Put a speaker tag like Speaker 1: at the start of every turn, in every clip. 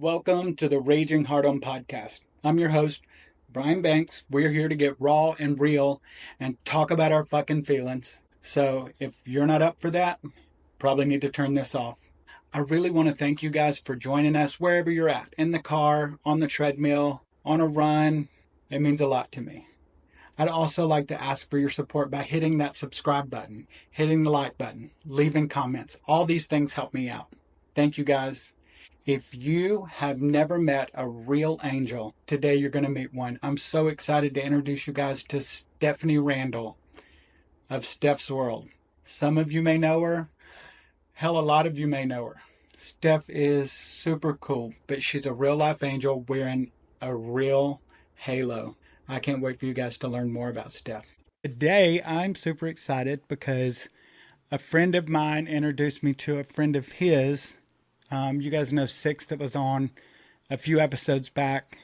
Speaker 1: Welcome to the Raging Heart On podcast. I'm your host, Brian Banks. We're here to get raw and real and talk about our fucking feelings. So if you're not up for that, probably need to turn this off. I really want to thank you guys for joining us wherever you're at, in the car, on the treadmill, on a run. It means a lot to me. I'd also like to ask for your support by hitting that subscribe button, hitting the like button, leaving comments. All these things help me out. Thank you guys. If you have never met a real angel, today you're going to meet one. I'm so excited to introduce you guys to Steffni Randle of Steph's World. Some of you may know her. Hell, a lot of you may know her. Steph is super cool, but she's a real life angel wearing a real halo. I can't wait for you guys to learn more about Steph. Today, I'm super excited because a friend of mine introduced me to a friend of his. You guys know Six that was on a few episodes back.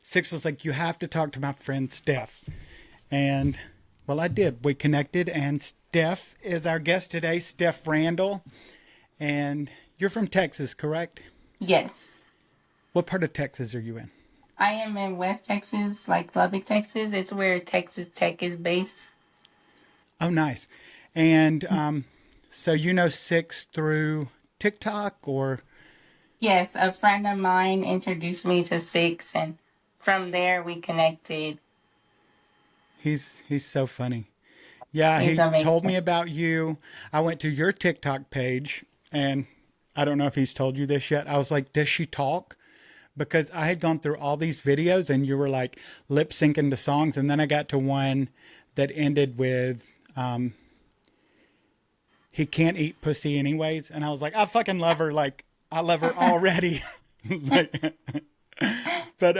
Speaker 1: Six was like, you have to talk to my friend Steph. And, well, I did. We connected, and Steph is our guest today, Steph Randle. And you're from Texas, correct?
Speaker 2: Yes.
Speaker 1: What part of Texas are you in?
Speaker 2: I am in West Texas, like Lubbock, Texas. It's where Texas Tech is based.
Speaker 1: Oh, nice. And so you know Six through TikTok or?
Speaker 2: Yes, a friend of mine introduced me to Six, and from there we connected.
Speaker 1: He's so funny. Yeah,
Speaker 2: He's
Speaker 1: he told
Speaker 2: amazing.
Speaker 1: me about you. I went to your TikTok page, and I don't know if he's told you this yet. I was like, does she talk? Because I had gone through all these videos and you were like lip syncing to songs. And then I got to one that ended with, he can't eat pussy anyways. And I was like, I fucking love her. Like, I love her already. like, but,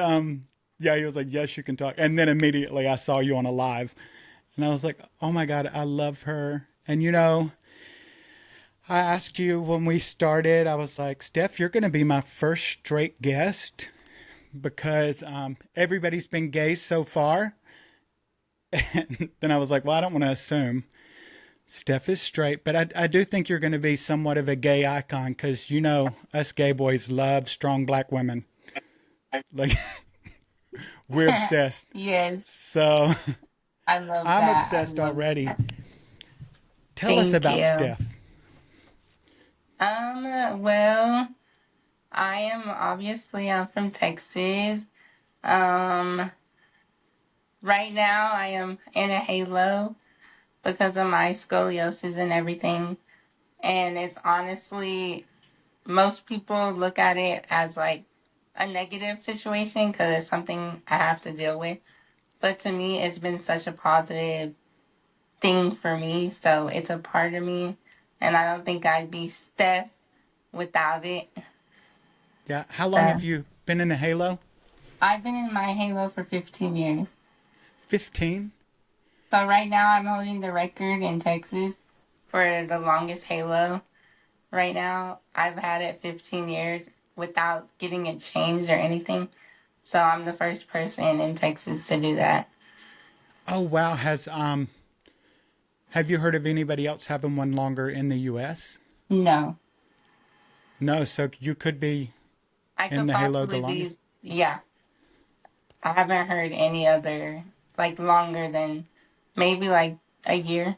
Speaker 1: yeah, he was like, yes, you can talk. And then immediately I saw you on a live and I was like, oh my God, I love her. And you know, I asked you when we started, I was like, Steph, you're going to be my first straight guest because everybody's been gay so far. And then I was like, well, I don't want to assume. Steph is straight, but I do think you're going to be somewhat of a gay icon because, you know, us gay boys love strong black women. Like, we're obsessed.
Speaker 2: Yes,
Speaker 1: So
Speaker 2: I love
Speaker 1: I'm
Speaker 2: that. I
Speaker 1: obsessed
Speaker 2: love
Speaker 1: already.
Speaker 2: that.
Speaker 1: Tell us
Speaker 2: Thank
Speaker 1: about
Speaker 2: you.
Speaker 1: Steph.
Speaker 2: Well, I'm from Texas. Um, right now I am in a halo because of my scoliosis and everything. And it's honestly, most people look at it as like a negative situation because it's something I have to deal with. But to me, it's been such a positive thing for me. So it's a part of me. And I don't think I'd be Steph without it.
Speaker 1: Yeah. How long
Speaker 2: So
Speaker 1: have you been in a halo?
Speaker 2: I've been in my halo for 15 years.
Speaker 1: 15?
Speaker 2: So right now I'm holding the record in Texas for the longest halo. Right now I've had it 15 years without getting it changed or anything. So I'm the first person in Texas to do that.
Speaker 1: Oh, wow. Have you heard of anybody else having one longer in the US?
Speaker 2: No.
Speaker 1: No, so you could be
Speaker 2: I
Speaker 1: in
Speaker 2: could
Speaker 1: the halo the
Speaker 2: possibly
Speaker 1: longest.
Speaker 2: be, yeah. I haven't heard any other, like, longer than maybe like a year.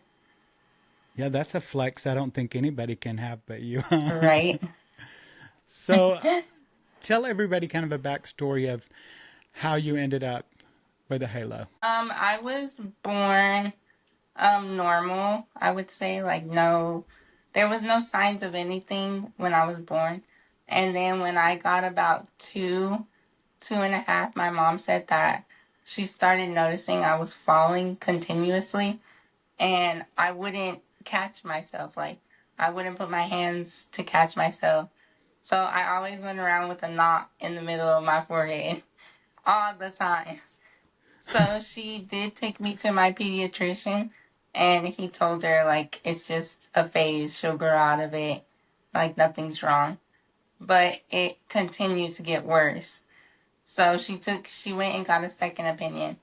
Speaker 1: Yeah, that's a flex I don't think anybody can have but you.
Speaker 2: Right?
Speaker 1: So tell everybody kind of a backstory of how you ended up with a halo.
Speaker 2: I was born normal, I would say. Like, no, there was no signs of anything when I was born. And then when I got about two and a half, my mom said that she started noticing I was falling continuously and I wouldn't catch myself. Like, I wouldn't put my hands to catch myself. So I always went around with a knot in the middle of my forehead all the time. So she did take me to my pediatrician, and he told her, like, it's just a phase. She'll grow out of it. Like, nothing's wrong. But it continued to get worse. So she went and got a second opinion.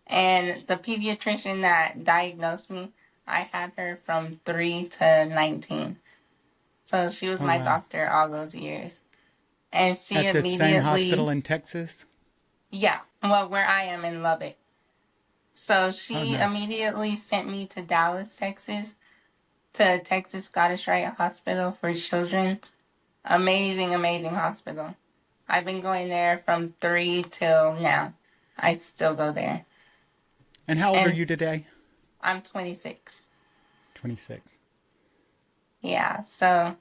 Speaker 2: And the pediatrician that diagnosed me, I had her from 3 to 19. So she was
Speaker 1: Oh,
Speaker 2: my
Speaker 1: wow.
Speaker 2: doctor all those years. And she
Speaker 1: At the same hospital
Speaker 2: immediately,
Speaker 1: in Texas?
Speaker 2: yeah, well, where I am in Lubbock. So
Speaker 1: Oh,
Speaker 2: she
Speaker 1: nice.
Speaker 2: immediately sent me to Dallas, Texas, to Texas Scottish Rite Hospital for Children. Amazing, amazing hospital. I've been going there from 3 till now. I still go there.
Speaker 1: And how old are
Speaker 2: And
Speaker 1: you today?
Speaker 2: I'm 26.
Speaker 1: 26.
Speaker 2: Yeah, so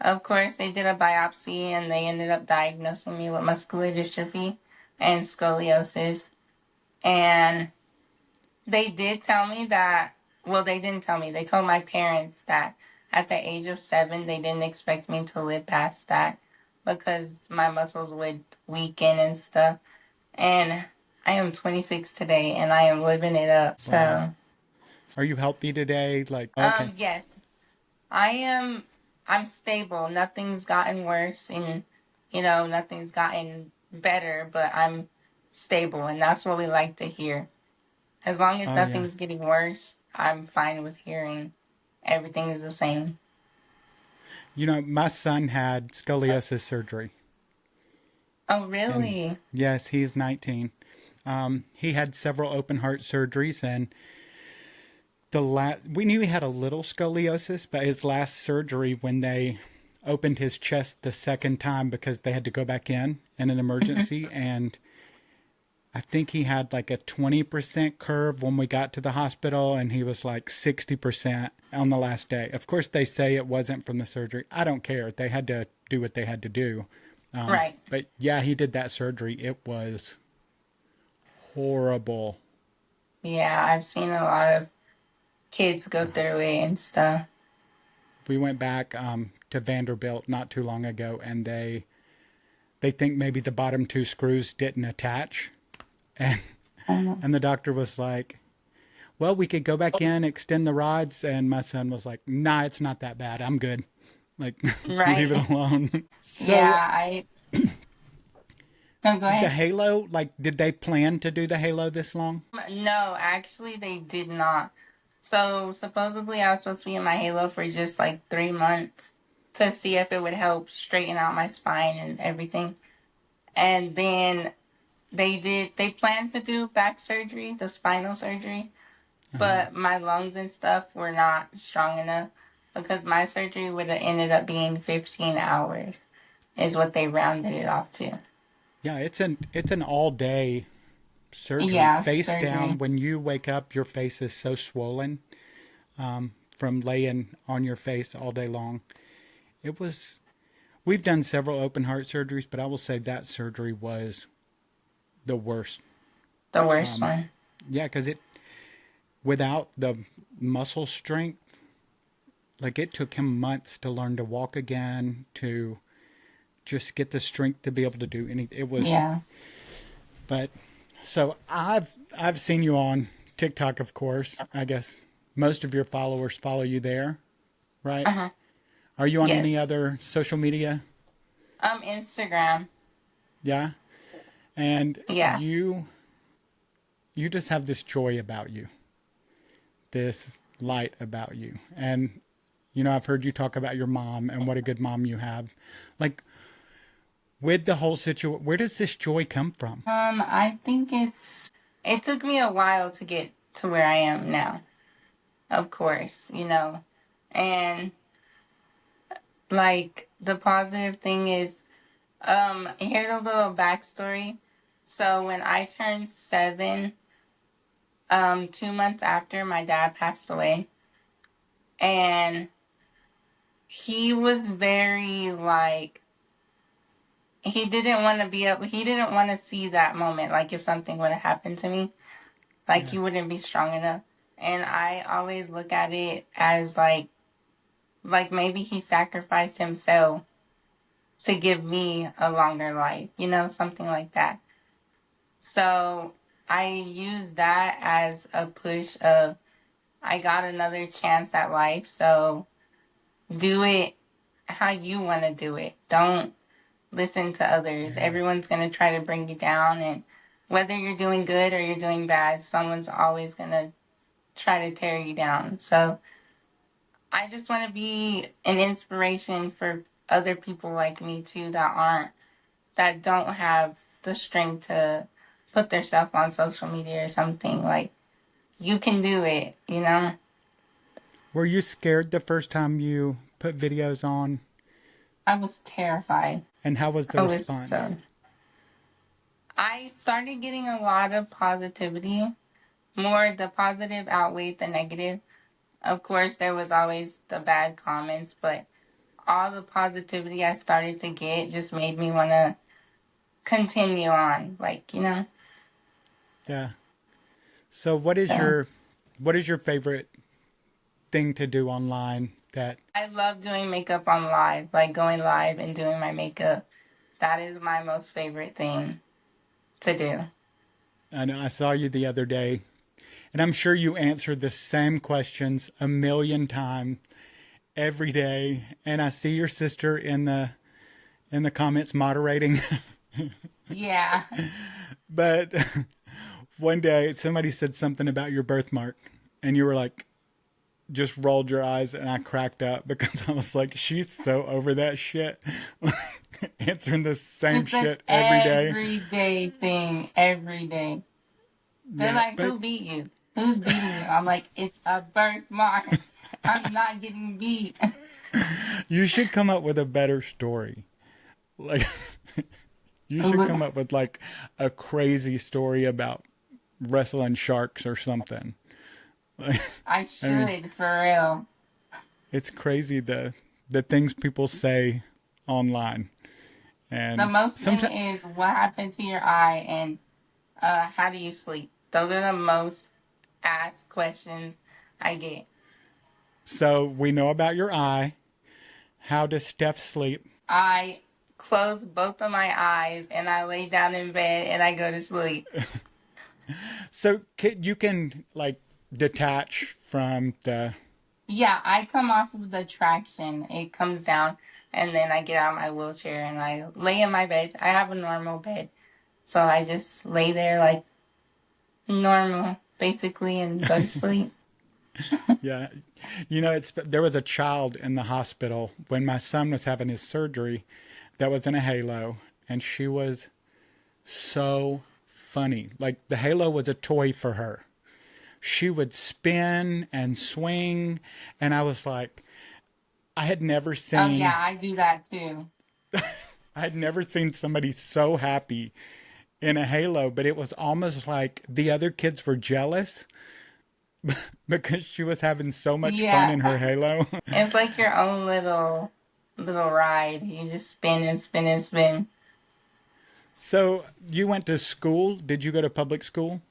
Speaker 2: of course they did a biopsy and they ended up diagnosing me with muscular dystrophy and scoliosis. And they did tell me that, well, they didn't tell me. They told my parents that at the age of 7, they didn't expect me to live past that because my muscles would weaken and stuff. And I am 26 today and I am living it up.
Speaker 1: Wow.
Speaker 2: So,
Speaker 1: Are you healthy today? Like, okay.
Speaker 2: yes, I am, I'm stable. Nothing's gotten worse and, nothing's gotten better, but I'm stable. And that's what we like to hear. As long as
Speaker 1: Oh, yeah.
Speaker 2: nothing's getting worse, I'm fine with hearing everything is the same.
Speaker 1: My son had scoliosis surgery.
Speaker 2: Oh,
Speaker 1: And
Speaker 2: really?
Speaker 1: yes, he's 19. He had several open heart surgeries, and we knew he had a little scoliosis, but his last surgery, when they opened his chest the second time because they had to go back in an
Speaker 2: Hmm.
Speaker 1: emergency, and I think he had like a 20% curve when we got to the hospital, and he was like 60% on the last day. Of course, they say it wasn't from the surgery. I don't care. They had to do what they had to do.
Speaker 2: Right.
Speaker 1: But yeah, he did that surgery. It was horrible.
Speaker 2: Yeah, I've seen a lot of kids go through it and stuff.
Speaker 1: We went back to Vanderbilt not too long ago, and they think maybe the bottom two screws didn't attach, and
Speaker 2: Um,
Speaker 1: and the doctor was like, "Well, we could go back in, extend the rods," and my son was like, "Nah, it's not that bad. I'm good. Like, leave it
Speaker 2: right.
Speaker 1: alone." So
Speaker 2: Yeah, no, go
Speaker 1: the
Speaker 2: ahead.
Speaker 1: Halo, like, did they plan to do the Halo this long?
Speaker 2: No, actually, they did not. So supposedly, I was supposed to be in my halo for just like 3 months to see if it would help straighten out my spine and everything. And then they planned to do back surgery, the spinal surgery, but my lungs and stuff were not strong enough because my surgery would have ended up being 15 hours, is what they rounded it off to.
Speaker 1: Yeah, it's an all day surgery,
Speaker 2: Yeah,
Speaker 1: face down.
Speaker 2: surgery.
Speaker 1: When you wake up, your face is so swollen from laying on your face all day long. It was. We've done several open heart surgeries, but I will say that surgery was the worst.
Speaker 2: The worst one.
Speaker 1: Yeah, because it without the muscle strength, like it took him months to learn to walk again, to just get the strength to be able to do anything. It was,
Speaker 2: Yeah.
Speaker 1: but so I've seen you on TikTok, of course. I guess most of your followers follow you there, right?
Speaker 2: Uh-huh.
Speaker 1: Are you on any
Speaker 2: Yes.
Speaker 1: other social media?
Speaker 2: Instagram.
Speaker 1: Yeah. And
Speaker 2: Yeah.
Speaker 1: you just have this joy about you, this light about you. And I've heard you talk about your mom and what a good mom you have. Like with the whole situation, where does this joy come from?
Speaker 2: I think it took me a while to get to where I am now. Of course, And like the positive thing is, here's a little backstory. So when I turned 7, 2 months after my dad passed away, and he was very like he didn't want to be up. He didn't want to see that moment. Like if something would have happened to me, like
Speaker 1: Yeah.
Speaker 2: he wouldn't be strong enough. And I always look at it as like maybe he sacrificed himself to give me a longer life, something like that. So I use that as a push of I got another chance at life, so do it how you want to do it. Don't listen to others.
Speaker 1: Yeah.
Speaker 2: Everyone's going to try to bring you down, and whether you're doing good or you're doing bad, someone's always going to try to tear you down. So I just want to be an inspiration for other people like me too that aren't. that don't have the strength to put themselves on social media or something. Like, you can do it, you know?
Speaker 1: Were you scared the first time you put videos on?
Speaker 2: I was terrified.
Speaker 1: And how was the
Speaker 2: I was
Speaker 1: response?
Speaker 2: so. I started getting a lot of positivity. More the positive outweighed the negative. Of course, there was always the bad comments, but all the positivity I started to get just made me want to continue on. Like, you know,
Speaker 1: Yeah. So
Speaker 2: so
Speaker 1: what is your favorite thing to do online that
Speaker 2: I love doing makeup on live, like going live and doing my makeup. That is my most favorite thing to do.
Speaker 1: I know I saw you the other day and I'm sure you answer the same questions a million times every day and I see your sister in the comments moderating.
Speaker 2: Yeah.
Speaker 1: But one day somebody said something about your birthmark and you were like just rolled your eyes and I cracked up because I was like, she's so over that shit. Answering the same
Speaker 2: It's an
Speaker 1: shit every day.
Speaker 2: everyday thing, every day. They're
Speaker 1: Yeah,
Speaker 2: like,
Speaker 1: but
Speaker 2: who beat you? Who's beating you? I'm like, it's a birthmark. I'm not getting beat.
Speaker 1: you should come up with a better story. Like, you should come up with like a crazy story about wrestling sharks or something. Like,
Speaker 2: I
Speaker 1: I mean,
Speaker 2: should, for real.
Speaker 1: it's crazy the things people say online.
Speaker 2: The
Speaker 1: And
Speaker 2: most thing
Speaker 1: sometimes,
Speaker 2: is what happened to your eye and how do you sleep? Those are the most asked questions I get.
Speaker 1: so we know about your eye. How does Steph sleep?
Speaker 2: I close both of my eyes and I lay down in bed and I go to sleep.
Speaker 1: So you can like detach from the.
Speaker 2: Yeah, I come off of the traction. It comes down and then I get out of my wheelchair and I lay in my bed. I have a normal bed. So I just lay there like normal, basically, and go to sleep.
Speaker 1: Yeah, you know, it's there was a child in the hospital when my son was having his surgery that was in a halo, and she was so funny. Like the halo was a toy for her. She would spin and swing, and I was like, I had never
Speaker 2: Oh, yeah,
Speaker 1: seen
Speaker 2: I do that too.
Speaker 1: I had never seen somebody so happy in a halo, but it was almost like the other kids were jealous because she was having so much fun
Speaker 2: Yeah,
Speaker 1: in her halo.
Speaker 2: it's like your own little ride. You just spin and spin and spin.
Speaker 1: So you went to school? Did you go to public school?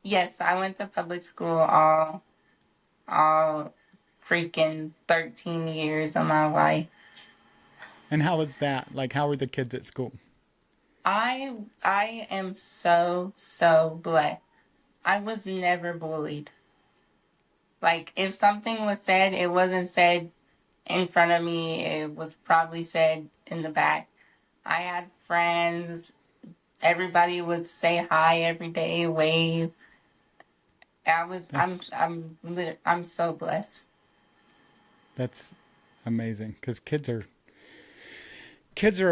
Speaker 2: Yes, I went to public school all freaking 13 years of my life.
Speaker 1: And how was that? Like, how were the kids at school?
Speaker 2: I am so blessed. I was never bullied. Like if something was said, it wasn't said in front of me. It was probably said in the back. I had friends. Everybody would say hi every day, wave.
Speaker 1: That's
Speaker 2: I'm so blessed.
Speaker 1: that's amazing because kids are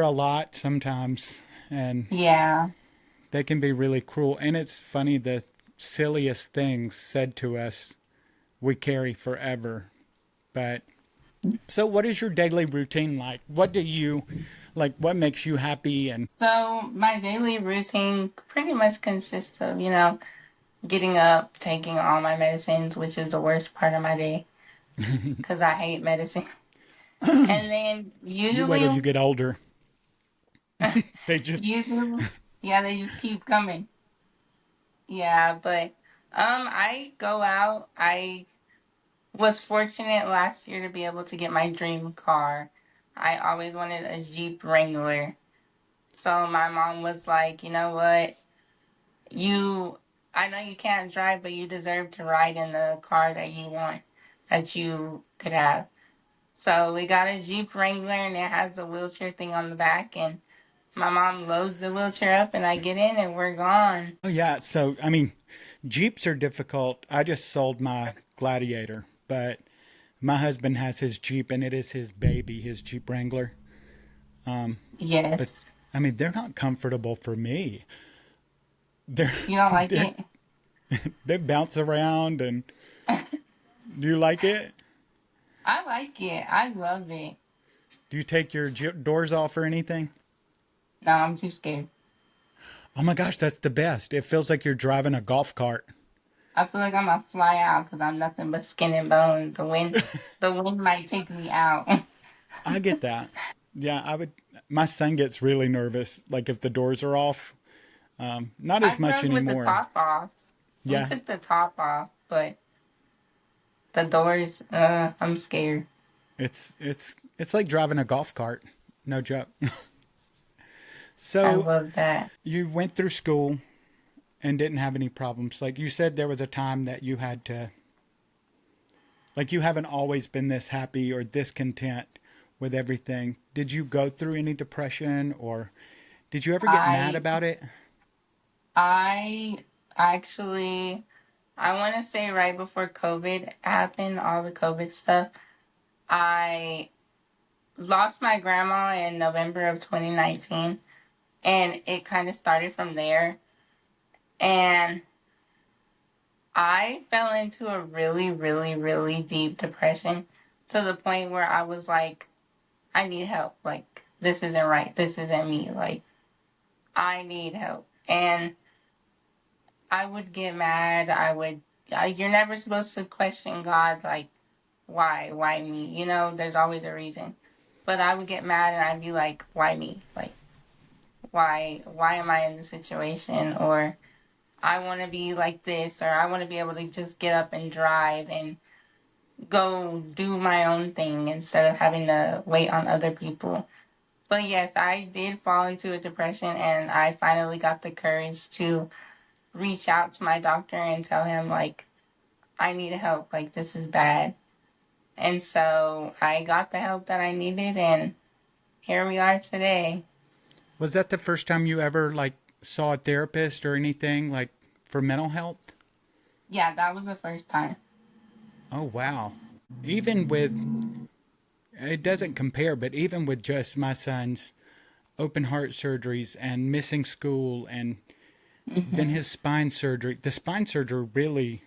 Speaker 1: a lot sometimes, and
Speaker 2: Yeah.
Speaker 1: they can be really cruel. And it's funny the silliest things said to us we carry forever. But so, what is your daily routine like? What do you like? What makes you happy? And
Speaker 2: So my daily routine pretty much consists of, getting up, taking all my medicines, which is the worst part of my day because I hate medicine. And then
Speaker 1: you wait till
Speaker 2: usually,
Speaker 1: you get older. They just
Speaker 2: usually, yeah, they just keep coming. Yeah, but I go out. I was fortunate last year to be able to get my dream car. I always wanted a Jeep Wrangler. So my mom was like, you know what? You, I know you can't drive, but you deserve to ride in the car that you want, that you could have. So we got a Jeep Wrangler and it has the wheelchair thing on the back. And my mom loads the wheelchair up and I get in and we're gone.
Speaker 1: oh yeah. So I mean, Jeeps are difficult. I just sold my Gladiator, but my husband has his Jeep and it is his baby, his Jeep Wrangler. But
Speaker 2: Yes.
Speaker 1: I mean, they're not comfortable for me. They're,
Speaker 2: You don't like
Speaker 1: they're
Speaker 2: it?
Speaker 1: they bounce around and do you like it?
Speaker 2: I like it. I love it.
Speaker 1: Do you take your doors off or anything?
Speaker 2: No, I'm too scared.
Speaker 1: Oh my gosh, that's the best. It feels like you're driving a golf cart.
Speaker 2: I feel like I'm gonna fly out because I'm nothing but skin and bones. The wind might take me out.
Speaker 1: I get that. Yeah, I would. My son gets really nervous, like if the doors are off. Not as
Speaker 2: I
Speaker 1: much
Speaker 2: drove with the
Speaker 1: anymore.
Speaker 2: top off. We
Speaker 1: Yeah,
Speaker 2: took the top off, but the doors, I'm scared.
Speaker 1: it's like driving a golf cart. No joke.
Speaker 2: I
Speaker 1: So
Speaker 2: love that.
Speaker 1: you went through school and didn't have any problems. Like you said, there was a time that you had to, like you haven't always been this happy or this content with everything. Did you go through any depression or did you ever get mad
Speaker 2: I,
Speaker 1: about it?
Speaker 2: I actually, I want to say right before COVID happened, all the COVID stuff, I lost my grandma in November of 2019, and it kind of started from there. And I fell into a really, really, really deep depression to the point where I was like, I need help. Like, this isn't right. This isn't me. Like, I need help. And I would get mad. You're never supposed to question God, like, why? Why me? You know, there's always a reason. But I would get mad and I'd be like, why me? Like, why am I in this situation? Or I want to be like this, or I want to be able to just get up and drive and go do my own thing instead of having to wait on other people. But yes, I did fall into a depression and I finally got the courage to reach out to my doctor and tell him, like, I need help. Like, this is bad. And so I got the help that I needed, and here we are today.
Speaker 1: Was that the first time you ever like saw a therapist or anything like for mental health?
Speaker 2: Yeah, that was the first time.
Speaker 1: Oh wow. Even with it doesn't compare, but even with just my son's open heart surgeries and missing school and then
Speaker 2: Hmm.
Speaker 1: his spine surgery, the spine surgery really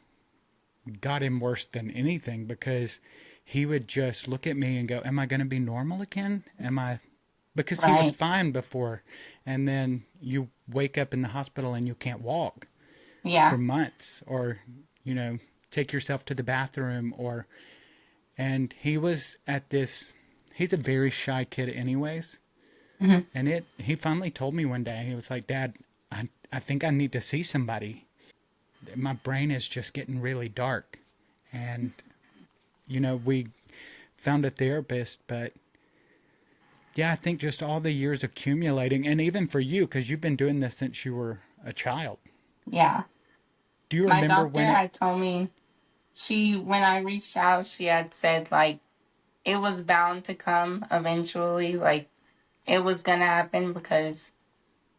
Speaker 1: got him worse than anything because he would just look at me and go, "Am I going to be normal again? Am I?" Because he was
Speaker 2: Right.
Speaker 1: fine before, and then you wake up in the hospital and you can't walk for
Speaker 2: Yeah.
Speaker 1: months, or you know, take yourself to the bathroom, or and he was at this. He's a very shy kid, anyways,
Speaker 2: Hmm.
Speaker 1: and it. He finally told me one day. He was like, "Dad, I think I need to see somebody. My brain is just getting really dark," and we found a therapist, but yeah, I think just all the years accumulating, and even for you, because you've been doing this since you were a child.
Speaker 2: Yeah.
Speaker 1: Do you
Speaker 2: My
Speaker 1: remember
Speaker 2: doctor
Speaker 1: when it?
Speaker 2: had told me, when I reached out, she had said, like, it was bound to come eventually. Like, it was going to happen because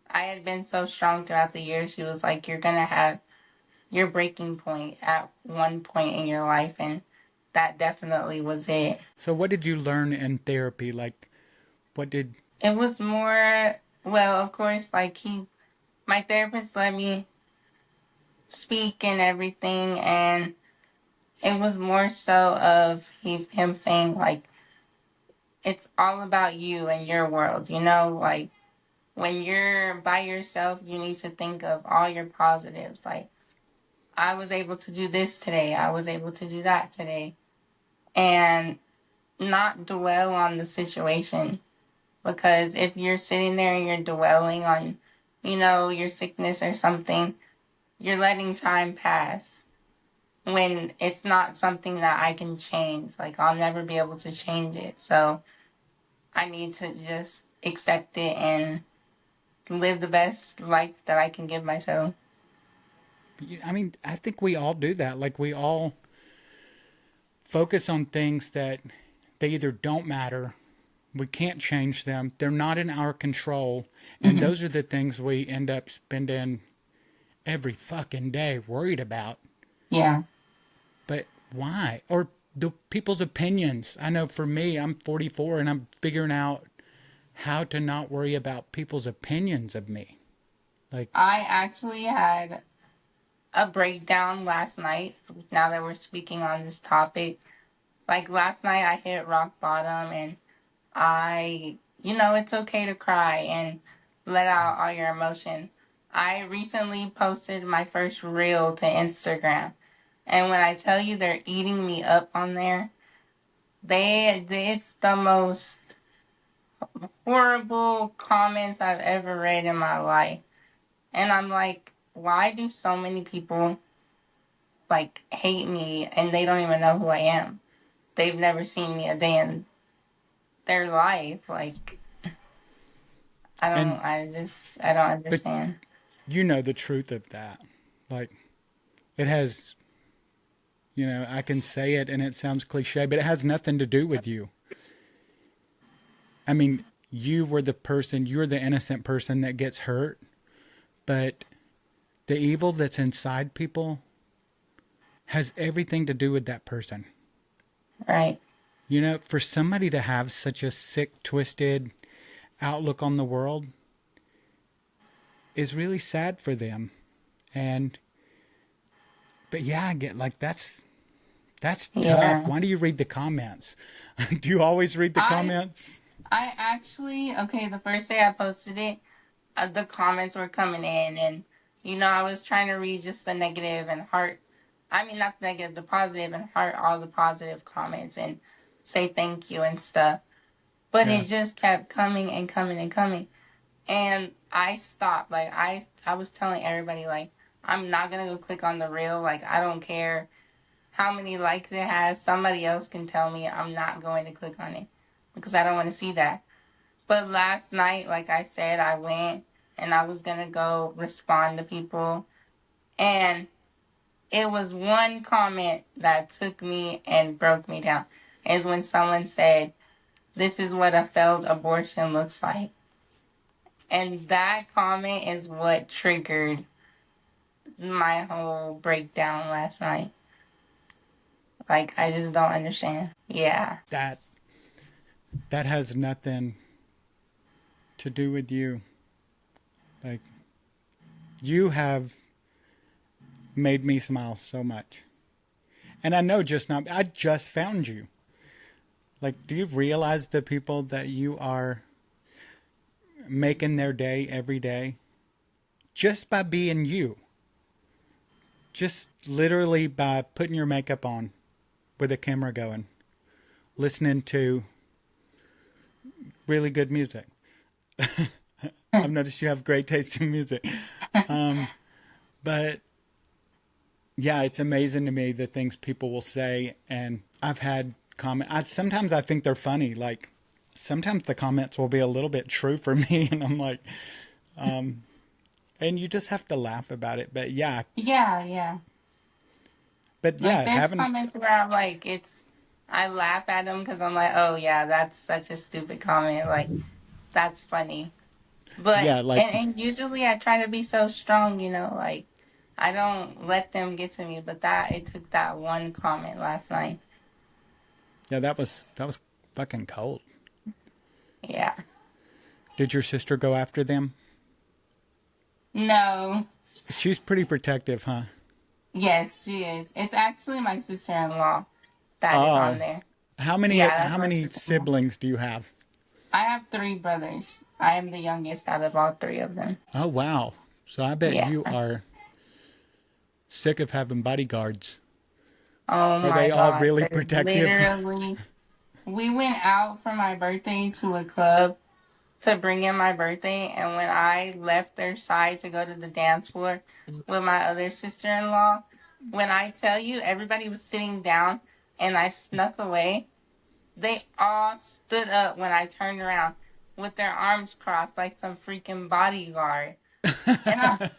Speaker 2: I had been so strong throughout the year. She was like, you're going to have your breaking point at one point in your life. And that definitely was it.
Speaker 1: So, what did you learn in therapy? Like, what did?
Speaker 2: It was more, well, of course, like, my therapist let me speak and everything. And it was more so of him saying, like, it's all about you and your world, you know? Like, when you're by yourself, you need to think of all your positives. Like, I was able to do this today. I was able to do that today. And not dwell on the situation. Because if you're sitting there and you're dwelling on, your sickness or something, you're letting time pass when it's not something that I can change. Like, I'll never be able to change it. So I need to just accept it and live the best life that I can give myself.
Speaker 1: I mean, I think we all do that. Like, we all focus on things that they either don't matter, we can't change them, they're not in our control, and
Speaker 2: Hmm.
Speaker 1: those are the things we end up spending every fucking day worried about.
Speaker 2: Yeah.
Speaker 1: But why? Or the people's opinions. I know for me, I'm 44 and I'm figuring out how to not worry about people's opinions of me. Like,
Speaker 2: I actually had a breakdown last night. Now that we're speaking on this topic, like last night I hit rock bottom, and it's okay to cry and let out all your emotion. I recently posted my first reel to Instagram, and when I tell you they're eating me up on there, it's the most horrible comments I've ever read in my life. And I'm like, why do so many people like hate me and they don't even know who I am? They've never seen me a day in their life. Like,
Speaker 1: and,
Speaker 2: I don't
Speaker 1: but
Speaker 2: understand.
Speaker 1: you know the truth of that. Like, it has, I can say it and it sounds cliche, but it has nothing to do with you. I mean, you're the innocent person that gets hurt, but the evil that's inside people has everything to do with that person.
Speaker 2: Right.
Speaker 1: For somebody to have such a sick, twisted outlook on the world is really sad for them. And, but yeah, I get like that's tough.
Speaker 2: Yeah.
Speaker 1: Why do you read the comments? Do you always read the
Speaker 2: I
Speaker 1: comments?
Speaker 2: I actually, okay, the first day I posted it, the comments were coming in, and I was trying to read just the negative and heart. I mean, not the negative, the positive, and heart all the positive comments and say thank you and stuff. But
Speaker 1: Yeah.
Speaker 2: it just kept coming and coming and coming, and I stopped. Like I was telling everybody, like I'm not gonna go click on the reel. Like I don't care how many likes it has. Somebody else can tell me. I'm not going to click on it because I don't want to see that. But last night, like I said, I went and I was gonna go respond to people, and it was one comment that took me and broke me down. Is when someone said, "This is what a failed abortion looks like," and that comment is what triggered my whole breakdown last night. Like I just don't understand. Yeah.
Speaker 1: That has nothing to do with you. Like, you have made me smile so much. And I know I just found you. Like, do you realize the people that you are making their day every day just by being you? Just literally by putting your makeup on with a camera going, listening to really good music. I've noticed you have great taste in music. But yeah, it's amazing to me the things people will say. And I've had sometimes I think they're funny. Like, sometimes the comments will be a little bit true for me. And I'm like, and you just have to laugh about it. But yeah,
Speaker 2: Yeah, yeah. Like there's
Speaker 1: having,
Speaker 2: comments where I'm like, I laugh at them because I'm like, oh yeah, that's such a stupid comment. Like that's funny. But
Speaker 1: yeah, like,
Speaker 2: and usually I try to be so strong, like I don't let them get to me. But it took that one comment last night.
Speaker 1: yeah, that was fucking cold.
Speaker 2: Yeah.
Speaker 1: Did your sister go after them?
Speaker 2: No.
Speaker 1: She's pretty protective, huh?
Speaker 2: Yes, she is. It's actually my sister-in-law that is on
Speaker 1: Oh,
Speaker 2: there.
Speaker 1: how many
Speaker 2: Yeah, that's
Speaker 1: how
Speaker 2: my
Speaker 1: many
Speaker 2: sister-in-law.
Speaker 1: siblings do you have?
Speaker 2: I have three brothers. I am the youngest out of all three of them.
Speaker 1: Oh wow. So I bet
Speaker 2: Yeah.
Speaker 1: you are sick of having bodyguards.
Speaker 2: Oh
Speaker 1: Are
Speaker 2: my
Speaker 1: they all
Speaker 2: God.
Speaker 1: really
Speaker 2: They're
Speaker 1: protective?
Speaker 2: literally. We went out for my birthday to a club to bring in my birthday, and when I left their side to go to the dance floor with my other sister-in-law, when I tell you everybody was sitting down and I snuck away, they all stood up when I turned around with their arms crossed like some freaking bodyguard. And I'm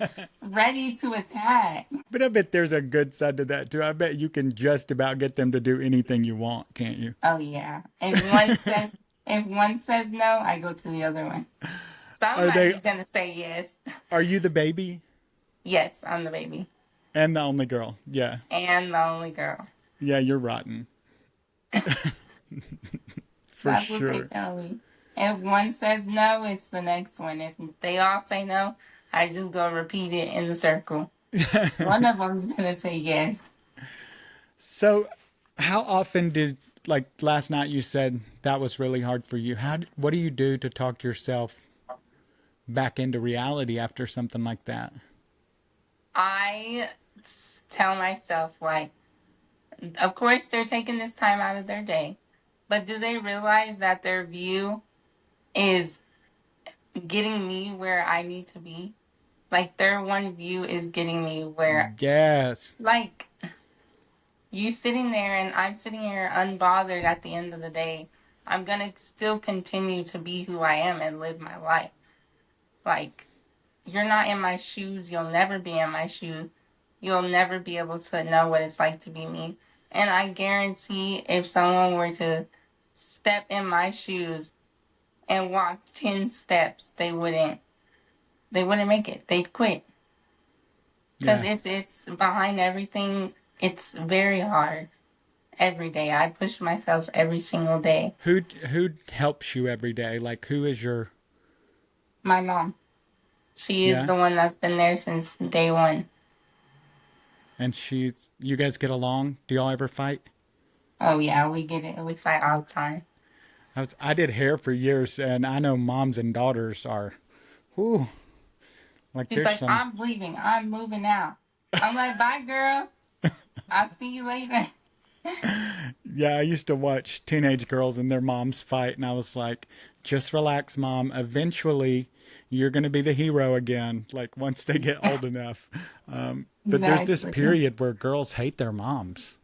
Speaker 2: ready to attack.
Speaker 1: But I bet there's a good side to that too. I bet you can just about get them to do anything you want, can't you?
Speaker 2: Oh yeah. If one says no, I go to the other one.
Speaker 1: Are they
Speaker 2: Somebody's gonna say yes.
Speaker 1: are you the baby
Speaker 2: Yes, I'm the baby.
Speaker 1: and the only girl? Yeah.
Speaker 2: And the only girl.
Speaker 1: Yeah, you're rotten. For
Speaker 2: That's what they
Speaker 1: sure.
Speaker 2: tell me. If one says no, it's the next one. If they all say no, I just go repeat it in the circle. One of them's gonna say yes.
Speaker 1: So, how often did, like last night you said that was really hard for you? What do you do to talk yourself back into reality after something like that?
Speaker 2: I tell myself, like, of course they're taking this time out of their day, but do they realize that their view is getting me where I need to be? Like, their one view is getting me where,
Speaker 1: Yes.
Speaker 2: like, you sitting there and I'm sitting here unbothered at the end of the day. I'm gonna still continue to be who I am and live my life. Like, you're not in my shoes. You'll never be in my shoes. You'll never be able to know what it's like to be me. And I guarantee if someone were to step in my shoes and walk 10 steps, they wouldn't make it. They'd quit. Cuz
Speaker 1: Yeah.
Speaker 2: it's behind everything. It's very hard every day. I push myself every single day.
Speaker 1: Who helps you every day? Like who is your
Speaker 2: My mom, she is
Speaker 1: yeah?
Speaker 2: the one that's been there since day one.
Speaker 1: And you guys get along? Do y'all ever fight?
Speaker 2: Oh yeah, we get it. We fight all the time.
Speaker 1: I did hair for years, and I know moms and daughters are, whoo, like
Speaker 2: She's
Speaker 1: there's
Speaker 2: like,
Speaker 1: some.
Speaker 2: I'm leaving. I'm moving out. I'm like, bye, girl. I'll see you later.
Speaker 1: Yeah, I used to watch teenage girls and their moms fight, and I was like, just relax, mom. Eventually, you're going to be the hero again, like once they get old enough. But there's this
Speaker 2: Exactly.
Speaker 1: period where girls hate their moms.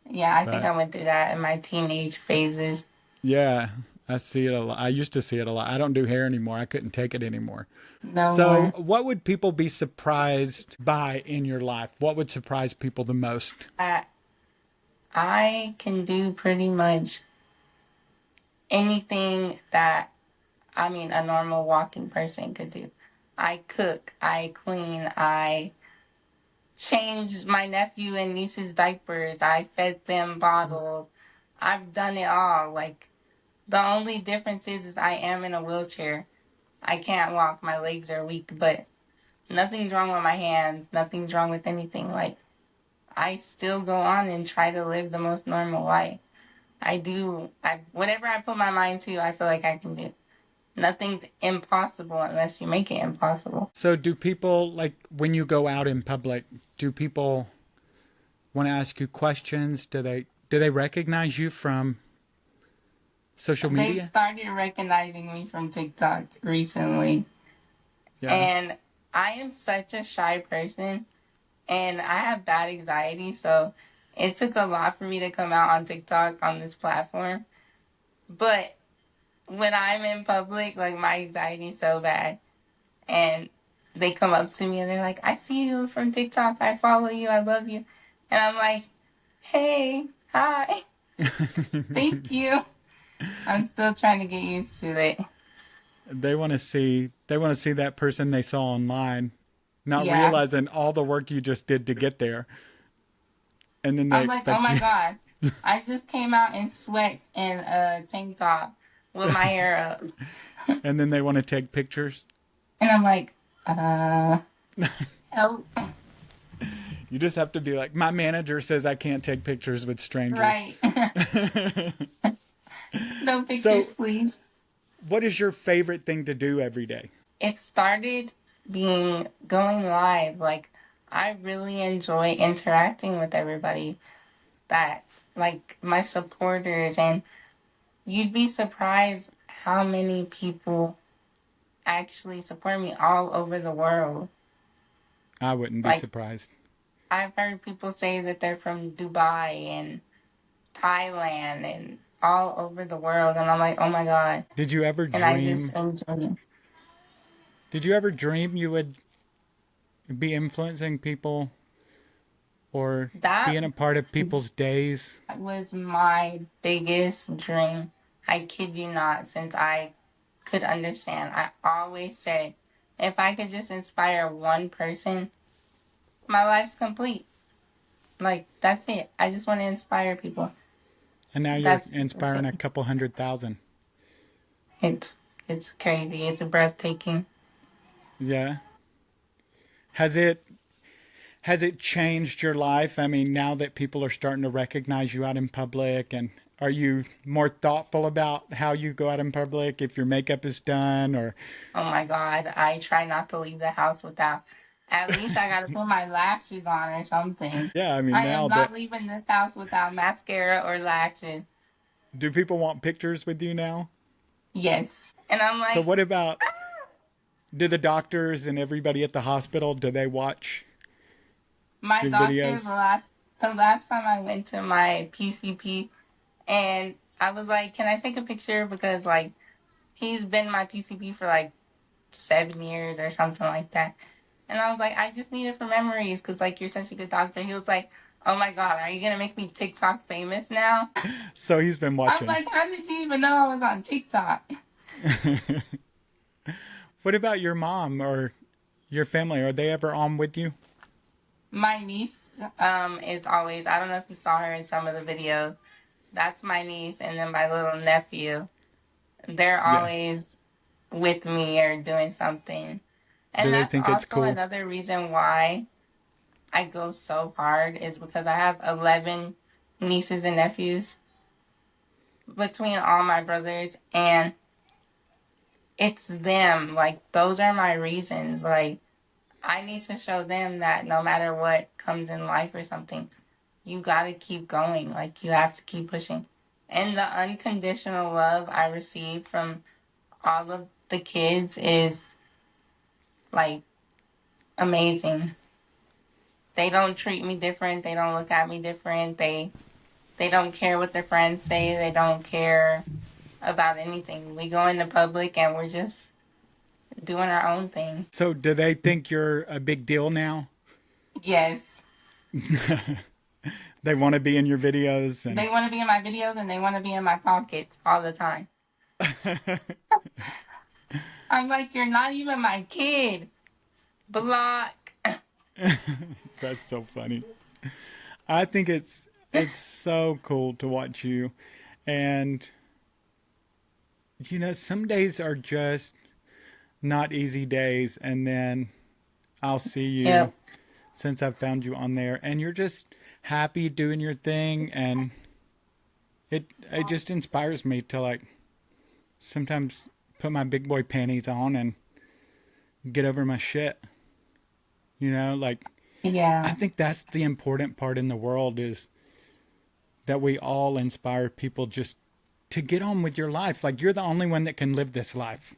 Speaker 2: Yeah, I think
Speaker 1: But
Speaker 2: I went through that in my teenage phases.
Speaker 1: yeah, I see it a lot. I used to see it a lot. I don't do hair anymore. I couldn't take it anymore.
Speaker 2: No
Speaker 1: So,
Speaker 2: more.
Speaker 1: what would people be surprised by in your life? What would surprise people the most?
Speaker 2: I, I can do pretty much anything that, I mean, a normal walking person could do. I cook, I clean, I changed my nephew and niece's diapers, I fed them bottles. I've done it all. Like, the only difference is I am in a wheelchair. I can't walk. My legs are weak, but nothing's wrong with my hands. Nothing's wrong with anything. Like, I still go on and try to live the most normal life. I do. Whatever I put my mind to, I feel like I can do. Nothing's impossible unless you make it impossible.
Speaker 1: So, do people, like, when you go out in public, do people want to ask you questions? Do they recognize you from social
Speaker 2: They've
Speaker 1: media?
Speaker 2: started recognizing me from TikTok recently.
Speaker 1: Yeah.
Speaker 2: And I am such a shy person and I have bad anxiety, so it took a lot for me to come out on TikTok on this platform. But when I'm in public, like my anxiety is so bad, and they come up to me and they're like, "I see you from TikTok. I follow you. I love you," and I'm like, "Hey, hi, thank you." I'm still trying to get used to it.
Speaker 1: They want to see that person they saw online, not
Speaker 2: Yeah,
Speaker 1: realizing all the work you just did to get there, and then they
Speaker 2: I'm like, "Oh
Speaker 1: expect
Speaker 2: my
Speaker 1: you.
Speaker 2: god, I just came out in sweats and a tank top with my hair up,"
Speaker 1: And then they want to take pictures.
Speaker 2: and I'm like, help,
Speaker 1: You just have to be like, my manager says I can't take pictures with strangers.
Speaker 2: right? No pictures,
Speaker 1: So,
Speaker 2: please."
Speaker 1: what is your favorite thing to do every day?
Speaker 2: It started being going live. Like, I really enjoy interacting with everybody that, like, my supporters, and you'd be surprised how many people actually support me all over the world.
Speaker 1: I wouldn't be
Speaker 2: Like,
Speaker 1: surprised.
Speaker 2: I've heard people say that they're from Dubai and Thailand and all over the world, and I'm like, oh my god,
Speaker 1: Did you ever
Speaker 2: and I just
Speaker 1: dream?
Speaker 2: enjoy it.
Speaker 1: Did you ever dream you would be influencing people or
Speaker 2: That
Speaker 1: being a part of people's days?
Speaker 2: was my biggest dream. I kid you not, since I could understand. I always said, if I could just inspire one person, my life's complete. Like, that's it. I just want to inspire people.
Speaker 1: And now you're
Speaker 2: That's
Speaker 1: inspiring
Speaker 2: it.
Speaker 1: a couple 100,000.
Speaker 2: It's it's crazy. It's breathtaking.
Speaker 1: Yeah. Has it changed your life? I mean, now that people are starting to recognize you out in public, and are you more thoughtful about how you go out in public, if your makeup is done, or
Speaker 2: Oh my God, I try not to leave the house without. At least I gotta put my lashes on or something.
Speaker 1: yeah, I mean,
Speaker 2: I am
Speaker 1: now
Speaker 2: not
Speaker 1: that
Speaker 2: leaving this house without mascara or lashes.
Speaker 1: do people want pictures with you now?
Speaker 2: Yes, and I'm
Speaker 1: So
Speaker 2: like,
Speaker 1: what about do the doctors and everybody at the hospital do they watch
Speaker 2: my
Speaker 1: your
Speaker 2: doctor
Speaker 1: videos?
Speaker 2: the last time I went to my PCP and I was like, can I take a picture because like he's been my PCP for like 7 years or something like that. And I was like, I just need it for memories because, like, you're such a good doctor. He was like, oh my God, are you going to make me TikTok famous now?
Speaker 1: So he's been
Speaker 2: I'm
Speaker 1: watching.
Speaker 2: like, how did you even know I was on TikTok?
Speaker 1: What about your mom or your family? Are they ever on with you?
Speaker 2: My niece is always, I don't know if you saw her in some of the videos. That's my niece. And then my little nephew. They're
Speaker 1: Yeah.
Speaker 2: always with me or doing something.
Speaker 1: Do
Speaker 2: And
Speaker 1: they
Speaker 2: that's
Speaker 1: think it's
Speaker 2: also
Speaker 1: cool?
Speaker 2: another reason why I go so hard is because I have 11 nieces and nephews between all my brothers, and it's them. Like, those are my reasons. Like, I need to show them that no matter what comes in life or something, you gotta keep going. Like, you have to keep pushing. And the unconditional love I receive from all of the kids is like amazing. They don't treat me different. They don't look at me different. They don't care what their friends say. They don't care about anything. We go into public and we're just doing our own thing.
Speaker 1: So do they think you're a big deal now?
Speaker 2: Yes.
Speaker 1: They want to be in your videos and
Speaker 2: They want to be in my videos and they want to be in my pockets all the time. I'm like, you're not even my kid. Block.
Speaker 1: that's so funny. I think it's so cool to watch you, and some days are just not easy days, and then I'll see you
Speaker 2: Yep.
Speaker 1: since I've found you on there, and you're just happy doing your thing, and it just inspires me to like sometimes put my big boy panties on and get over my shit. Like I
Speaker 2: Yeah.
Speaker 1: think that's the important part in the world is that we all inspire people just to get on with your life. Like you're the only one that can live this life.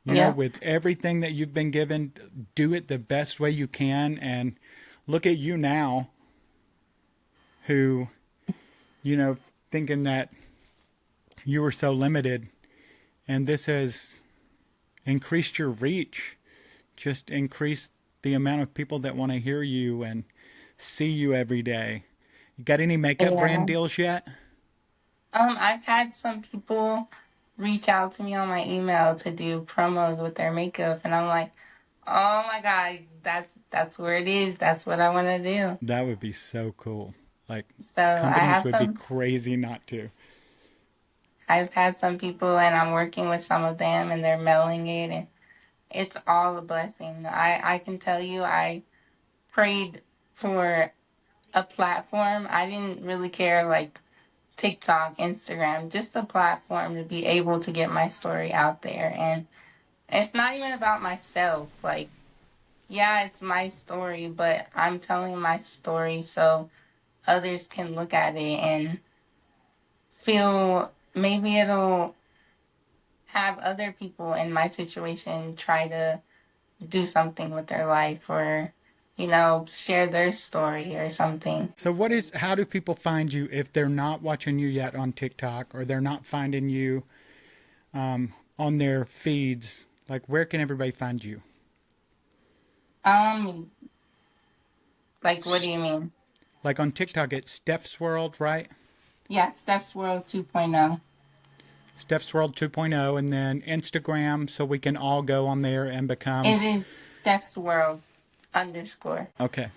Speaker 2: Yep.
Speaker 1: With everything that you've been given, do it the best way you can. And look at you now, who, thinking that you were so limited, and this has increased your reach, just increased the amount of people that want to hear you and see you every day. You got any makeup
Speaker 2: Yeah.
Speaker 1: brand deals yet?
Speaker 2: I've had some people reach out to me on my email to do promos with their makeup, and I'm like, oh my God, that's where it is. That's what I want to do.
Speaker 1: That would be so cool. Like
Speaker 2: So I
Speaker 1: companies
Speaker 2: have
Speaker 1: would be
Speaker 2: some.
Speaker 1: crazy not to.
Speaker 2: I've had some people, and I'm working with some of them, and they're mailing it, and it's all a blessing. I can tell you, I prayed for a platform. I didn't really care like TikTok, Instagram, just a platform to be able to get my story out there. And it's not even about myself. Like, yeah, it's my story, but I'm telling my story so others can look at it and feel maybe it'll have other people in my situation try to do something with their life or, share their story or something.
Speaker 1: So how do people find you if they're not watching you yet on TikTok or they're not finding you on their feeds? Like where can everybody find you?
Speaker 2: Um, like, what do you mean?
Speaker 1: Like on TikTok, it's Steph's World, right?
Speaker 2: Yeah, Steph's World 2.0.
Speaker 1: Steph's World 2.0, and then Instagram, so we can all go on there and become.
Speaker 2: It is Steph's World underscore.
Speaker 1: Okay.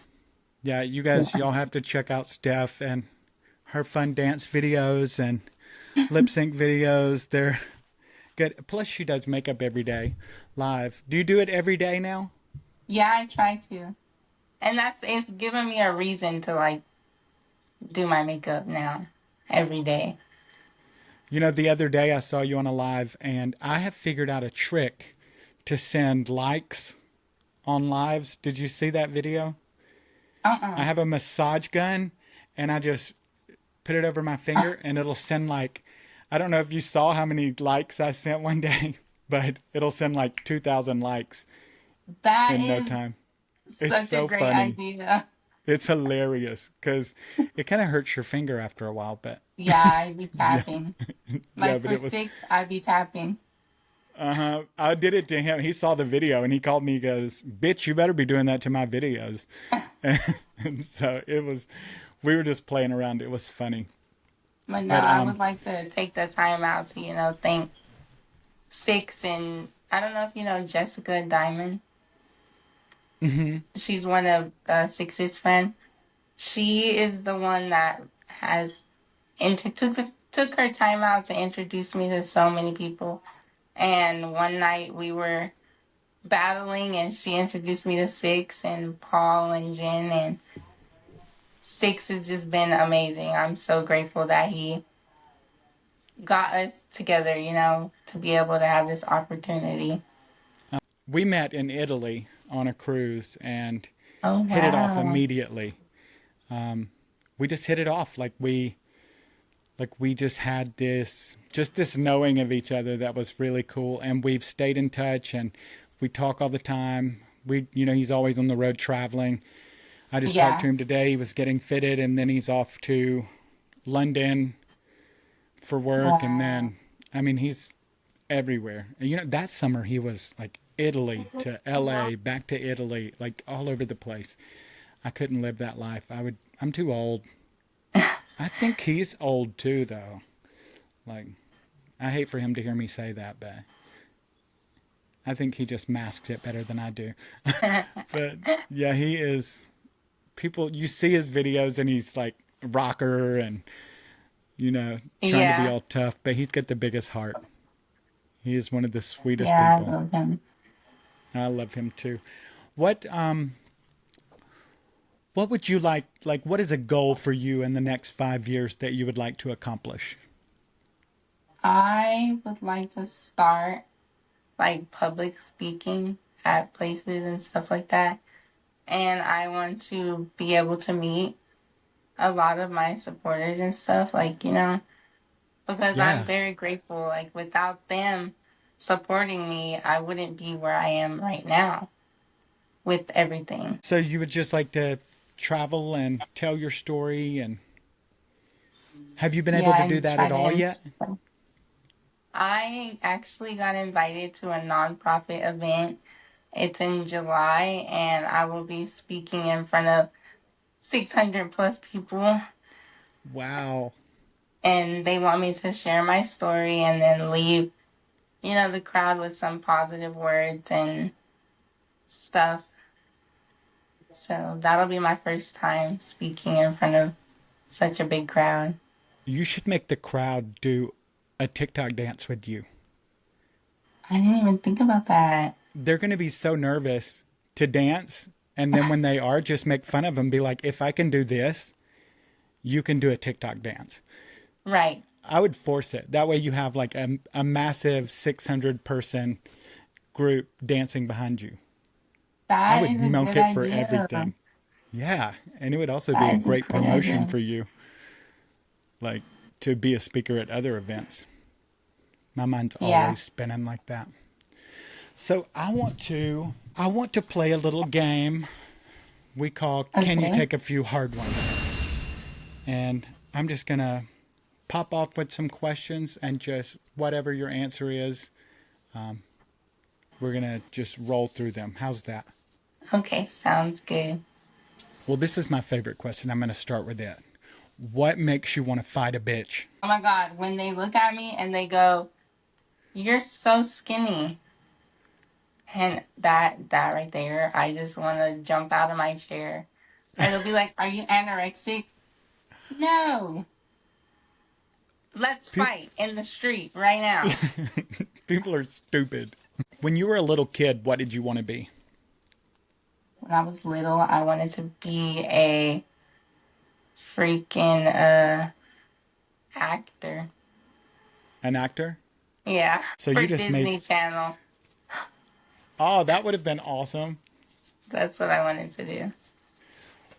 Speaker 1: Yeah, y'all have to check out Steph and her fun dance videos and lip sync videos. Good. Plus, she does makeup every day, live. Do you do it every day now?
Speaker 2: Yeah, I try to. And it's giving me a reason to like do my makeup now every day.
Speaker 1: You know, the other day I saw you on a live, and I have figured out a trick to send likes on lives. Did you see that video? I
Speaker 2: Uh-uh.
Speaker 1: have a massage gun, and I just put it over my finger, and it'll send like, I don't know if you saw how many likes I sent one day, but it'll send like 2,000 likes
Speaker 2: That
Speaker 1: in no
Speaker 2: is
Speaker 1: time. It's
Speaker 2: such a
Speaker 1: so
Speaker 2: great
Speaker 1: funny.
Speaker 2: idea.
Speaker 1: It's hilarious because it kind of hurts your finger after a while, but
Speaker 2: Yeah, I'd be
Speaker 1: yeah,
Speaker 2: tapping.
Speaker 1: yeah,
Speaker 2: Like
Speaker 1: but
Speaker 2: for
Speaker 1: it was,
Speaker 2: 6, I'd be tapping.
Speaker 1: uh-huh. I did it to him. He saw the video and he called me, he goes, bitch, you better be doing that to my videos. And so it was, we were just playing around. It was funny.
Speaker 2: But no,
Speaker 1: But,
Speaker 2: I would like to take the time out to, thank Six, and I don't know if you know Jessica Diamond. She's one of Six's friend. She is the one that has took her time out to introduce me to so many people. And one night we were battling, and she introduced me to Six and Paul and Jen, and Six has just been amazing. I'm so grateful that he got us together, to be able to have this opportunity.
Speaker 1: we met in Italy on a cruise and
Speaker 2: Oh,
Speaker 1: hit it off
Speaker 2: wow.
Speaker 1: immediately. We just hit it off. Like we just had this knowing of each other that was really cool. And we've stayed in touch and we talk all the time. He's always on the road traveling. I just talked to
Speaker 2: Yeah.
Speaker 1: him today. He was getting fitted, and then he's off to London for work. And
Speaker 2: Wow.
Speaker 1: then, I mean, he's everywhere. And, that summer he was like Italy to LA, back to Italy, like all over the place. I couldn't live that life. I'm too old. I think he's old too, though. Like, I hate for him to hear me say that, but I think he just masks it better than I do. But yeah, he is. People, you see his videos and he's like rocker and trying to be
Speaker 2: Yeah.
Speaker 1: all tough, but he's got the biggest heart. He is one of the sweetest
Speaker 2: Yeah, I
Speaker 1: people.
Speaker 2: love him.
Speaker 1: I love him too. What would you like what is a goal for you in the next 5 years that you would like to accomplish?
Speaker 2: I would like to start like public speaking at places and stuff like that. And I want to be able to meet a lot of my supporters and stuff, like, because I'm
Speaker 1: Yeah.
Speaker 2: very grateful. Like, without them supporting me, I wouldn't be where I am right now with everything.
Speaker 1: So you would just like to travel and tell your story, and have you been able
Speaker 2: Yeah,
Speaker 1: to do
Speaker 2: and
Speaker 1: that
Speaker 2: try
Speaker 1: at
Speaker 2: to
Speaker 1: all yet?
Speaker 2: I actually got invited to a nonprofit event. It's in July, and I will be speaking in front of 600 plus people.
Speaker 1: Wow.
Speaker 2: And they want me to share my story and then leave, the crowd with some positive words and stuff. So that'll be my first time speaking in front of such a big crowd.
Speaker 1: You should make the crowd do a TikTok dance with you.
Speaker 2: I didn't even think about that.
Speaker 1: They're going to be so nervous to dance, and then when they are, just make fun of them. Be like, if I can do this, you can do a TikTok dance.
Speaker 2: Right.
Speaker 1: I would force it. That way you have like a massive 600 person group dancing behind you. I
Speaker 2: That
Speaker 1: would
Speaker 2: is a
Speaker 1: milk
Speaker 2: good
Speaker 1: it for
Speaker 2: idea.
Speaker 1: everything. Yeah. And it would also be
Speaker 2: That
Speaker 1: a
Speaker 2: is a
Speaker 1: great
Speaker 2: great
Speaker 1: promotion
Speaker 2: idea.
Speaker 1: for you, like to be a speaker at other events. My mind's
Speaker 2: Yeah.
Speaker 1: always spinning like that. So I want to play a little game we call Can You
Speaker 2: Okay.
Speaker 1: Take a Few Hard Ones? And I'm just going to pop off with some questions and just whatever your answer is, we're going to just roll through them. How's that?
Speaker 2: Okay. Sounds good.
Speaker 1: Well, this is my favorite question. I'm going to start with it. What makes you want to fight a bitch?
Speaker 2: Oh my God. When they look at me and they go, "You're so skinny." And that right there, I just want to jump out of my chair. Or they'll be like, "Are you anorexic?" No. Let's
Speaker 1: People,
Speaker 2: fight in the street right now.
Speaker 1: people are stupid. When you were a little kid, what did you want to be?
Speaker 2: When I was little, I wanted to be a freaking actor.
Speaker 1: An actor?
Speaker 2: Yeah,
Speaker 1: So
Speaker 2: for
Speaker 1: you just made.
Speaker 2: Disney Channel.
Speaker 1: Oh, that would have been awesome.
Speaker 2: That's what I wanted to do.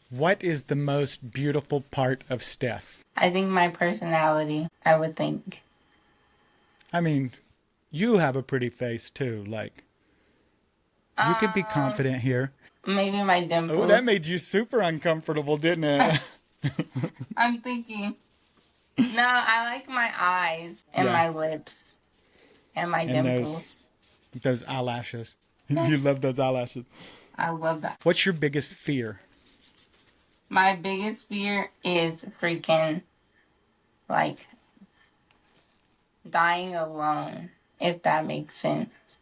Speaker 1: What is the most beautiful part of Steph?
Speaker 2: I think my personality, I would think.
Speaker 1: I mean, you have a pretty face too. Like, you could be
Speaker 2: Um,
Speaker 1: confident here.
Speaker 2: Maybe my
Speaker 1: Oh, that
Speaker 2: dimples.
Speaker 1: made you super uncomfortable, didn't it?
Speaker 2: I'm thinking, no, I like my eyes and
Speaker 1: Yeah,
Speaker 2: my lips and my
Speaker 1: and those
Speaker 2: dimples.
Speaker 1: those eyelashes. You love those eyelashes.
Speaker 2: I love that.
Speaker 1: What's your biggest fear?
Speaker 2: My biggest fear is freaking like dying alone, if that makes sense.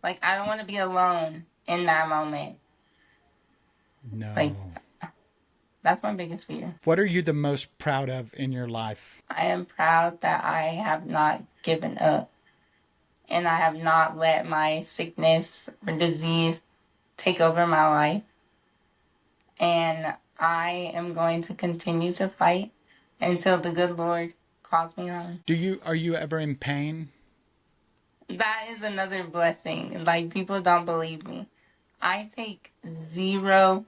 Speaker 2: Like, I don't want to be alone in that moment. Like,
Speaker 1: No.
Speaker 2: that's my biggest fear.
Speaker 1: What are you the most proud of in your life?
Speaker 2: I am proud that I have not given up and I have not let my sickness or disease take over my life. And I am going to continue to fight until the good Lord calls me home.
Speaker 1: Are you ever in pain?
Speaker 2: That is another blessing. Like, people don't believe me. I take zero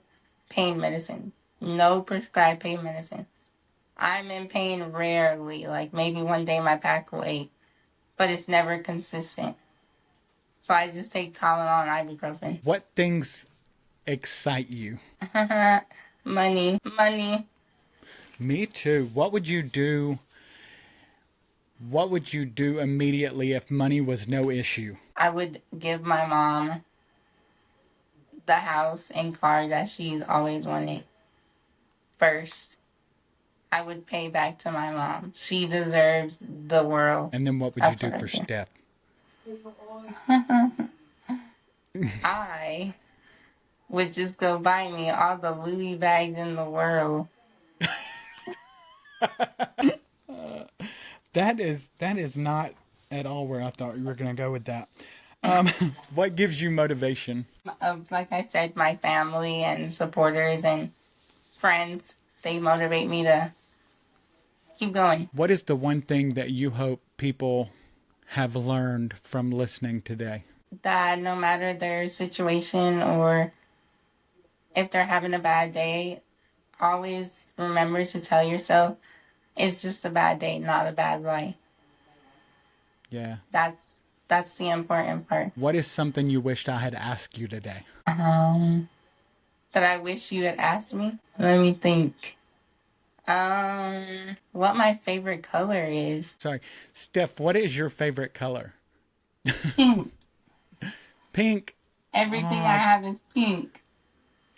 Speaker 2: pain medicine, no prescribed pain medicines. I'm in pain rarely, like maybe one day my back will ache, but it's never consistent. So I just take Tylenol and ibuprofen.
Speaker 1: What things excite you?
Speaker 2: Money, money.
Speaker 1: Me too. What would you do? What would you do immediately if money was no issue?
Speaker 2: I would give my mom the house and car that she's always wanted first. I would pay back to my mom. She deserves the world.
Speaker 1: And then what would you
Speaker 2: That's
Speaker 1: do
Speaker 2: what
Speaker 1: for
Speaker 2: I
Speaker 1: Steph?
Speaker 2: do. I would just go buy me all the Louis bags in the world.
Speaker 1: That is not at all where I thought you were going to go with that. Um, what gives you motivation?
Speaker 2: Of, like I said, my family and supporters and friends, they motivate me to keep going.
Speaker 1: What is the one thing that you hope people have learned from listening today?
Speaker 2: That no matter their situation or if they're having a bad day, always remember to tell yourself it's just a bad day, not a bad life.
Speaker 1: Yeah.
Speaker 2: That's the important part.
Speaker 1: What is something you wished I had asked you today?
Speaker 2: That I wish you had asked me. Let me think. What my favorite color is.
Speaker 1: Sorry. Steph, what is your favorite color?
Speaker 2: Pink.
Speaker 1: Pink.
Speaker 2: Everything I
Speaker 1: Oh,
Speaker 2: have is pink.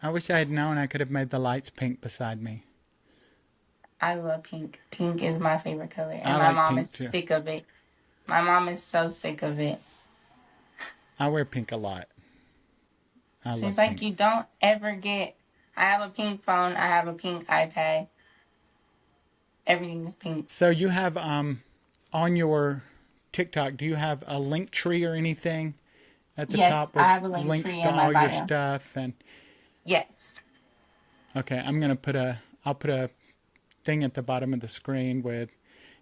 Speaker 1: I wish I had known I could have made the lights pink beside me.
Speaker 2: I love pink. Pink is my favorite color,
Speaker 1: I
Speaker 2: and my
Speaker 1: like
Speaker 2: mom
Speaker 1: pink
Speaker 2: is
Speaker 1: too.
Speaker 2: sick of it. My mom is so sick of it.
Speaker 1: I wear pink a lot. I
Speaker 2: She's
Speaker 1: love
Speaker 2: like,
Speaker 1: pink.
Speaker 2: you don't ever get. I have a pink phone. I have a pink iPad. Everything is pink.
Speaker 1: So you have on your TikTok, do you have a link tree or anything at the
Speaker 2: Yes,
Speaker 1: top
Speaker 2: I
Speaker 1: with
Speaker 2: have a link
Speaker 1: links
Speaker 2: tree
Speaker 1: to
Speaker 2: in my
Speaker 1: all your
Speaker 2: bio.
Speaker 1: stuff? And
Speaker 2: Yes.
Speaker 1: okay, I'll put a thing at the bottom of the screen with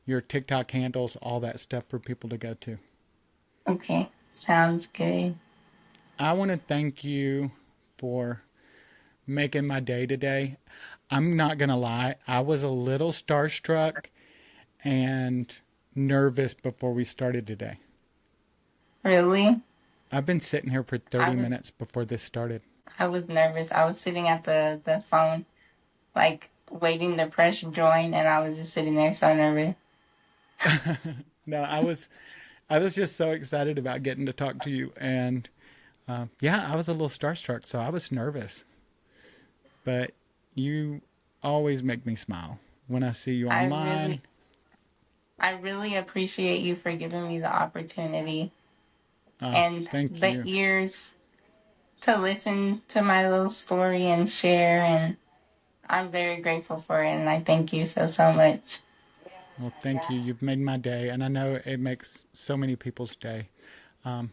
Speaker 1: your TikTok handles, all that stuff for people to go to.
Speaker 2: Okay. Sounds good.
Speaker 1: I want to thank you for making my day today. I'm not going to lie, I was a little starstruck and nervous before we started today.
Speaker 2: Really?
Speaker 1: I've been sitting here for
Speaker 2: I
Speaker 1: 30
Speaker 2: was
Speaker 1: minutes before this started.
Speaker 2: I was nervous. I was sitting at the phone, like waiting to press join, and I was just sitting there so nervous.
Speaker 1: No, I was just so excited about getting to talk to you, and yeah, I was a little starstruck, so I was nervous. But you always make me smile when I see you
Speaker 2: I
Speaker 1: online.
Speaker 2: really I really appreciate you for giving me the opportunity and
Speaker 1: Thank
Speaker 2: the
Speaker 1: you.
Speaker 2: ears to listen to my little story and share, and I'm very grateful for it, and I thank you so much.
Speaker 1: Well, thank you. You've made my day, and I know it makes so many people's day. Um,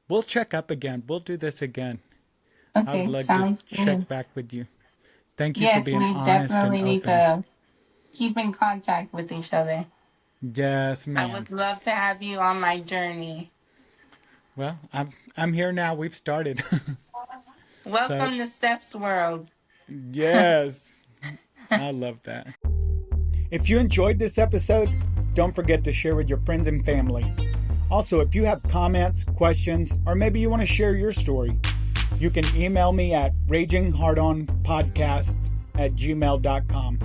Speaker 1: we'll check up again. We'll do this again. I would
Speaker 2: Okay,
Speaker 1: love to
Speaker 2: sounds
Speaker 1: check
Speaker 2: good.
Speaker 1: back with you. Thank you for
Speaker 2: Yes,
Speaker 1: being
Speaker 2: we
Speaker 1: honest and
Speaker 2: definitely need
Speaker 1: open.
Speaker 2: to keep in contact with each other.
Speaker 1: Yes,
Speaker 2: I
Speaker 1: ma'am.
Speaker 2: would love to have you on my journey.
Speaker 1: Well, I'm here now. We've started. So,
Speaker 2: Welcome to Steph's world.
Speaker 1: yes, I love that. If you enjoyed this episode, don't forget to share with your friends and family. Also, if you have comments, questions, or maybe you want to share your story, you can email me at raginghardonpodcast@gmail.com.